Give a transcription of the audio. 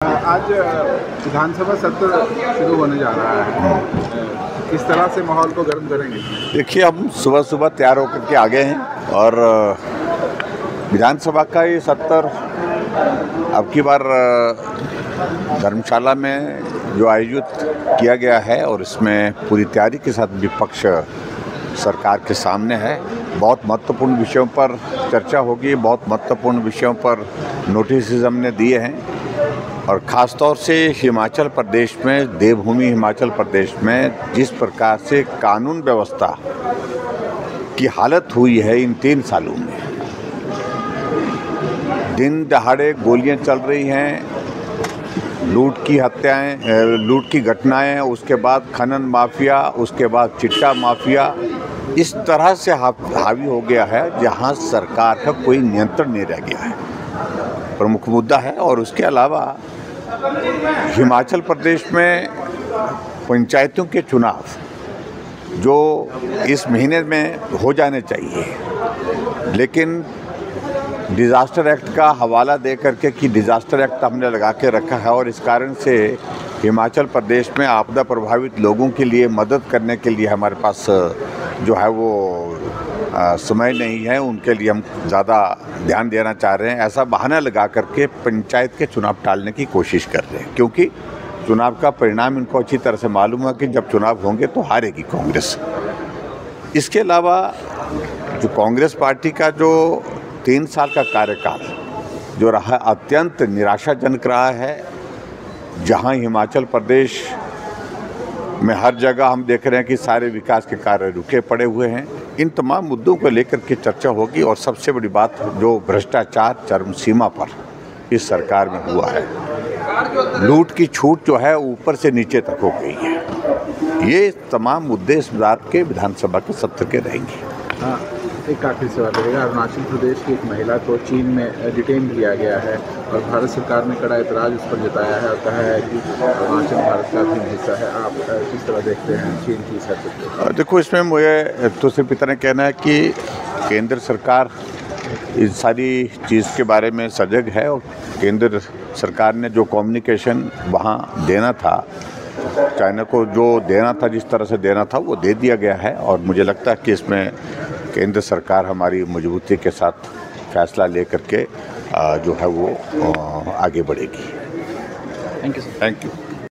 आज विधानसभा सत्र शुरू होने जा रहा है, किस तरह से माहौल को गर्म करेंगे? देखिए, हम सुबह सुबह तैयार होकर के आ गए हैं और विधानसभा का ये सत्र अब की बार धर्मशाला में जो आयोजित किया गया है और इसमें पूरी तैयारी के साथ विपक्ष सरकार के सामने है। बहुत महत्वपूर्ण विषयों पर चर्चा होगी, बहुत महत्वपूर्ण विषयों पर नोटिस हमने दिए हैं और ख़ास तौर से हिमाचल प्रदेश में, देवभूमि हिमाचल प्रदेश में जिस प्रकार से कानून व्यवस्था की हालत हुई है इन 3 सालों में, दिन दहाड़े गोलियां चल रही हैं, लूट की घटनाएं, उसके बाद खनन माफिया, उसके बाद चिट्टा माफिया इस तरह से हावी हो गया है जहां सरकार का कोई नियंत्रण नहीं रह गया है, प्रमुख मुद्दा है। और उसके अलावा हिमाचल प्रदेश में पंचायतों के चुनाव जो इस महीने में हो जाने चाहिए, लेकिन डिज़ास्टर एक्ट का हवाला दे करके कि डिज़ास्टर एक्ट हमने लगा के रखा है और इस कारण से हिमाचल प्रदेश में आपदा प्रभावित लोगों के लिए मदद करने के लिए हमारे पास जो है वो समय नहीं है, उनके लिए हम ज़्यादा ध्यान देना चाह रहे हैं। ऐसा बहाना लगा करके पंचायत के चुनाव टालने की कोशिश कर रहे हैं, क्योंकि चुनाव का परिणाम इनको अच्छी तरह से मालूम है कि जब चुनाव होंगे तो हारेगी कांग्रेस। इसके अलावा जो कांग्रेस पार्टी का जो 3 साल का कार्यकाल जो रहा अत्यंत निराशाजनक रहा है, जहां हिमाचल प्रदेश में हर जगह हम देख रहे हैं कि सारे विकास के कार्य रुके पड़े हुए हैं। इन तमाम मुद्दों को लेकर के चर्चा होगी और सबसे बड़ी बात जो भ्रष्टाचार चरम सीमा पर इस सरकार में हुआ है, लूट की छूट जो है ऊपर से नीचे तक हो गई है, ये तमाम मुद्दे इस बार के विधानसभा के सत्र के रहेंगे। हाँ, एक आखिरी सवाल रहेगा। अरुणाचल प्रदेश की एक महिला को चीन में डिटेन किया गया है और भारत सरकार ने कड़ा एतराज़ उस पर जताया है और कहा है कि अरुणाचल भारत का भी हिस्सा है। आप किस तरह देखते हैं चीन की इस हरकत को? देखो, इसमें मुझे तो सिर्फ इतना कहना है कि केंद्र सरकार इस सारी चीज़ के बारे में सजग है और केंद्र सरकार ने जो कम्युनिकेशन वहाँ देना था, चाइना को जो देना था, जिस तरह से देना था वो दे दिया गया है और मुझे लगता है कि इसमें केंद्र सरकार हमारी मजबूती के साथ फैसला लेकर के जो है वो आगे बढ़ेगी। Thank you sir. Thank you.